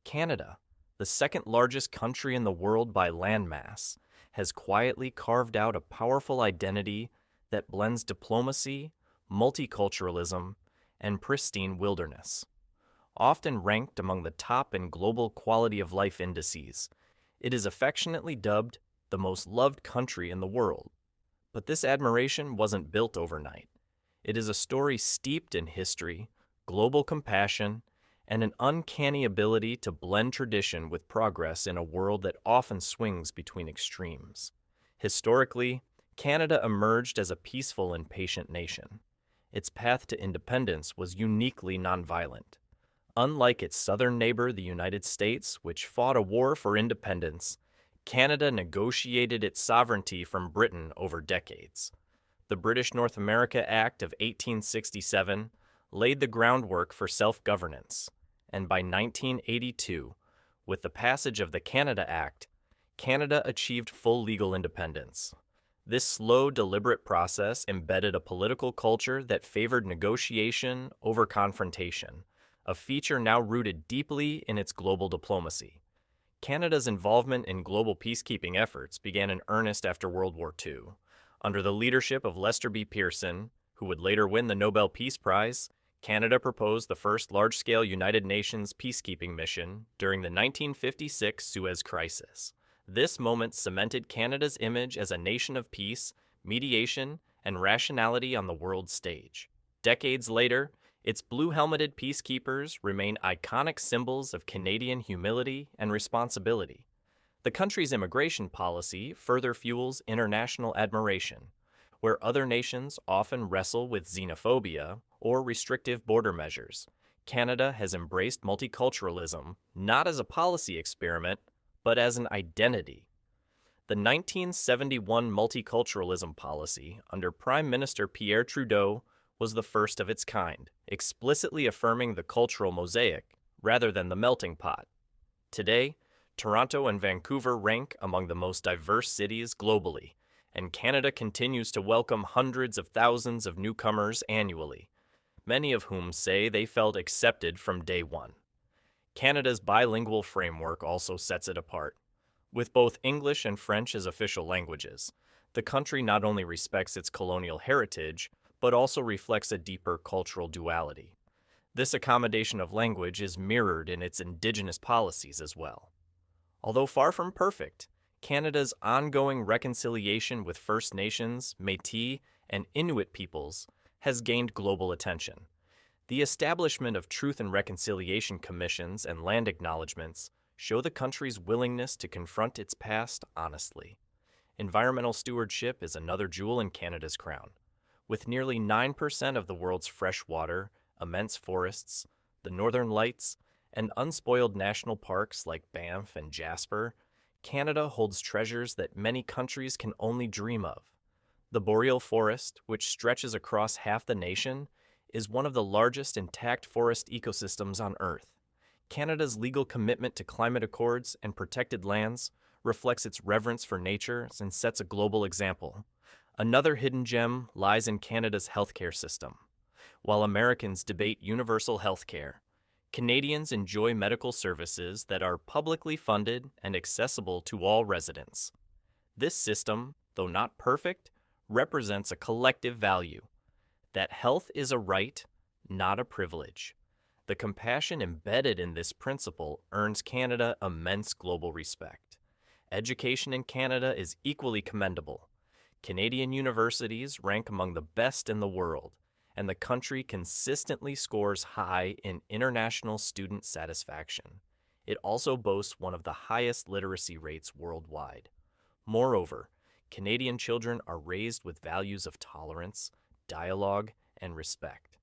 Canada, the second largest country in the world by landmass, has quietly carved out a powerful identity that blends diplomacy, multiculturalism, and pristine wilderness. Often ranked among the top in global quality of life indices, it is affectionately dubbed the most loved country in the world. But this admiration wasn't built overnight. It is a story steeped in history, global compassion, and an uncanny ability to blend tradition with progress in a world that often swings between extremes. Historically, Canada emerged as a peaceful and patient nation. Its path to independence was uniquely nonviolent. Unlike its southern neighbor, the United States, which fought a war for independence, Canada negotiated its sovereignty from Britain over decades. The British North America Act of 1867 laid the groundwork for self-governance, and by 1982, with the passage of the Canada Act, Canada achieved full legal independence. This slow, deliberate process embedded a political culture that favored negotiation over confrontation, a feature now rooted deeply in its global diplomacy. Canada's involvement in global peacekeeping efforts began in earnest after World War II. Under the leadership of Lester B. Pearson, who would later win the Nobel Peace Prize, Canada proposed the first large-scale United Nations peacekeeping mission during the 1956 Suez Crisis. This moment cemented Canada's image as a nation of peace, mediation, and rationality on the world stage. Decades later, its blue-helmeted peacekeepers remain iconic symbols of Canadian humility and responsibility. The country's immigration policy further fuels international admiration, where other nations often wrestle with xenophobia or restrictive border measures. Canada has embraced multiculturalism not as a policy experiment, but as an identity. The 1971 Multiculturalism Policy under Prime Minister Pierre Trudeau was the first of its kind, explicitly affirming the cultural mosaic rather than the melting pot. Today, Toronto and Vancouver rank among the most diverse cities globally, and Canada continues to welcome hundreds of thousands of newcomers annually, many of whom say they felt accepted from day one. Canada's bilingual framework also sets it apart. With both English and French as official languages, the country not only respects its colonial heritage, but also reflects a deeper cultural duality. This accommodation of language is mirrored in its Indigenous policies as well. Although far from perfect, Canada's ongoing reconciliation with First Nations, Métis, and Inuit peoples has gained global attention. The establishment of Truth and Reconciliation Commissions and land acknowledgements show the country's willingness to confront its past honestly. Environmental stewardship is another jewel in Canada's crown. With nearly 9% of the world's fresh water, immense forests, the Northern Lights, and unspoiled national parks like Banff and Jasper, Canada holds treasures that many countries can only dream of. The Boreal forest, which stretches across half the nation, is one of the largest intact forest ecosystems on Earth. Canada's legal commitment to climate accords and protected lands reflects its reverence for nature and sets a global example. Another hidden gem lies in Canada's healthcare system. While Americans debate universal healthcare, Canadians enjoy medical services that are publicly funded and accessible to all residents. This system, though not perfect, represents a collective value, that health is a right, not a privilege. The compassion embedded in this principle earns Canada immense global respect. Education in Canada is equally commendable. Canadian universities rank among the best in the world, and the country consistently scores high in international student satisfaction. It also boasts one of the highest literacy rates worldwide. Moreover, Canadian children are raised with values of tolerance, dialogue, and respect,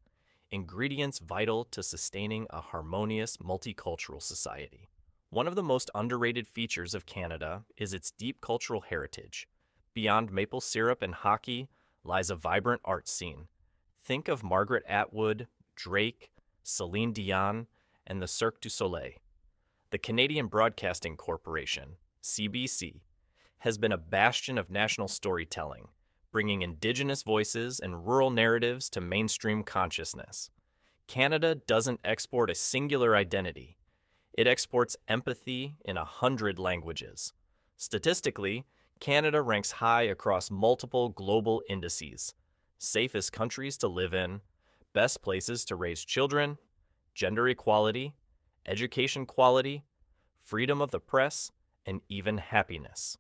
ingredients vital to sustaining a harmonious multicultural society. One of the most underrated features of Canada is its deep cultural heritage. Beyond maple syrup and hockey lies a vibrant art scene. Think of Margaret Atwood, Drake, Celine Dion, and the Cirque du Soleil. The Canadian Broadcasting Corporation, CBC, has been a bastion of national storytelling, bringing Indigenous voices and rural narratives to mainstream consciousness. Canada doesn't export a singular identity. It exports empathy in 100 languages. Statistically, Canada ranks high across multiple global indices: safest countries to live in, best places to raise children, gender equality, education quality, freedom of the press, and even happiness.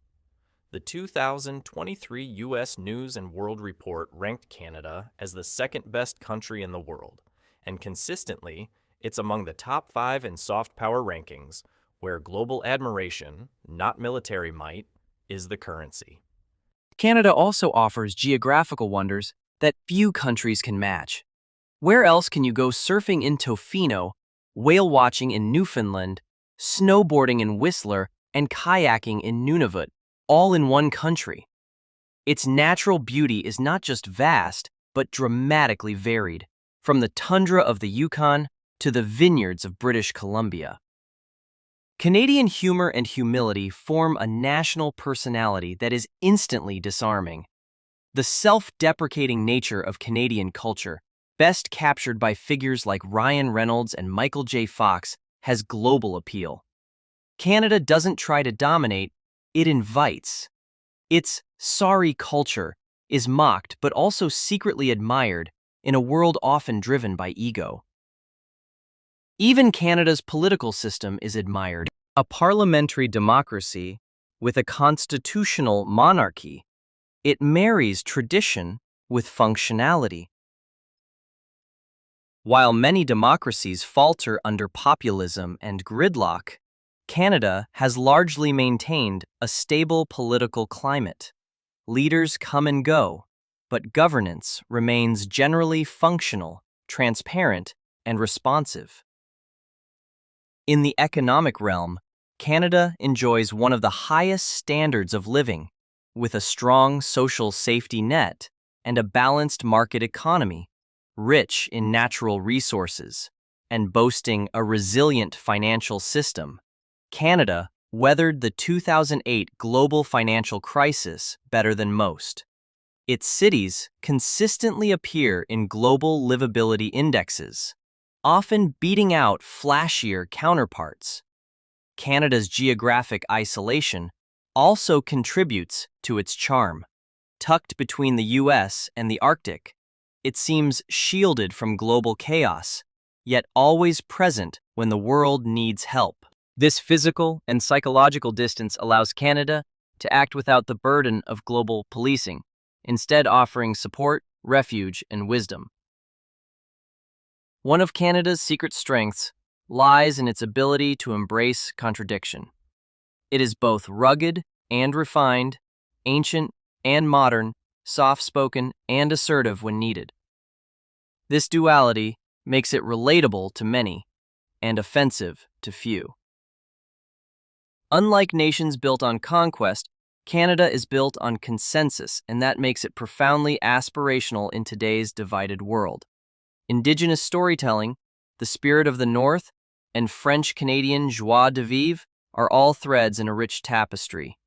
The 2023 U.S. News and World Report ranked Canada as the second best country in the world, and consistently, it's among the top 5 in soft power rankings, where global admiration, not military might, is the currency. Canada also offers geographical wonders that few countries can match. Where else can you go surfing in Tofino, whale watching in Newfoundland, snowboarding in Whistler, and kayaking in Nunavut, all in one country? Its natural beauty is not just vast, but dramatically varied, from the tundra of the Yukon to the vineyards of British Columbia. Canadian humor and humility form a national personality that is instantly disarming. The self-deprecating nature of Canadian culture, best captured by figures like Ryan Reynolds and Michael J. Fox, has global appeal. Canada doesn't try to dominate, it invites. Its sorry culture is mocked but also secretly admired in a world often driven by ego. Even Canada's political system is admired. A parliamentary democracy with a constitutional monarchy, it marries tradition with functionality. While many democracies falter under populism and gridlock, Canada has largely maintained a stable political climate. Leaders come and go, but governance remains generally functional, transparent, and responsive. In the economic realm, Canada enjoys one of the highest standards of living, with a strong social safety net and a balanced market economy, rich in natural resources, and boasting a resilient financial system. Canada weathered the 2008 global financial crisis better than most. Its cities consistently appear in global livability indexes, often beating out flashier counterparts. Canada's geographic isolation also contributes to its charm. Tucked between the US and the Arctic, it seems shielded from global chaos, yet always present when the world needs help. This physical and psychological distance allows Canada to act without the burden of global policing, instead offering support, refuge, and wisdom. One of Canada's secret strengths lies in its ability to embrace contradiction. It is both rugged and refined, ancient and modern, soft-spoken and assertive when needed. This duality makes it relatable to many and offensive to few. Unlike nations built on conquest, Canada is built on consensus, and that makes it profoundly aspirational in today's divided world. Indigenous storytelling, the spirit of the North, and French-Canadian joie de vivre are all threads in a rich tapestry.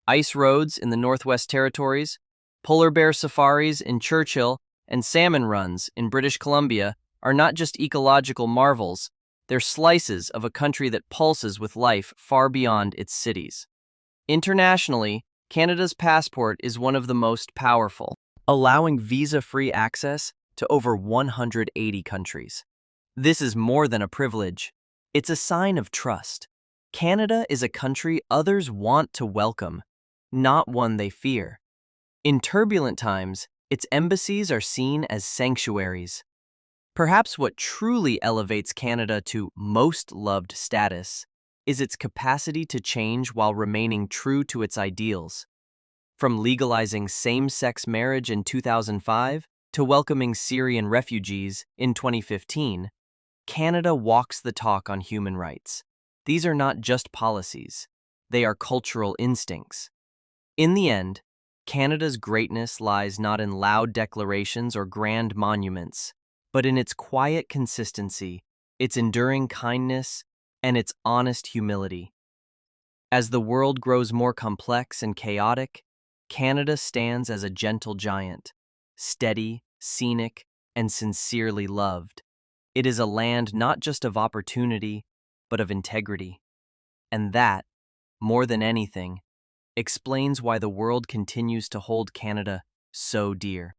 Ice roads in the Northwest Territories, polar bear safaris in Churchill, and salmon runs in British Columbia are not just ecological marvels, they're slices of a country that pulses with life far beyond its cities. Internationally, Canada's passport is one of the most powerful, allowing visa-free access to over 180 countries. This is more than a privilege. It's a sign of trust. Canada is a country others want to welcome, not one they fear. In turbulent times, its embassies are seen as sanctuaries. Perhaps what truly elevates Canada to most loved status is its capacity to change while remaining true to its ideals. From legalizing same-sex marriage in 2005 to welcoming Syrian refugees in 2015, Canada walks the talk on human rights. These are not just policies, they are cultural instincts. In the end, Canada's greatness lies not in loud declarations or grand monuments, but in its quiet consistency, its enduring kindness, and its honest humility. As the world grows more complex and chaotic, Canada stands as a gentle giant, steady, scenic, and sincerely loved. It is a land not just of opportunity, but of integrity. And that, more than anything, explains why the world continues to hold Canada so dear.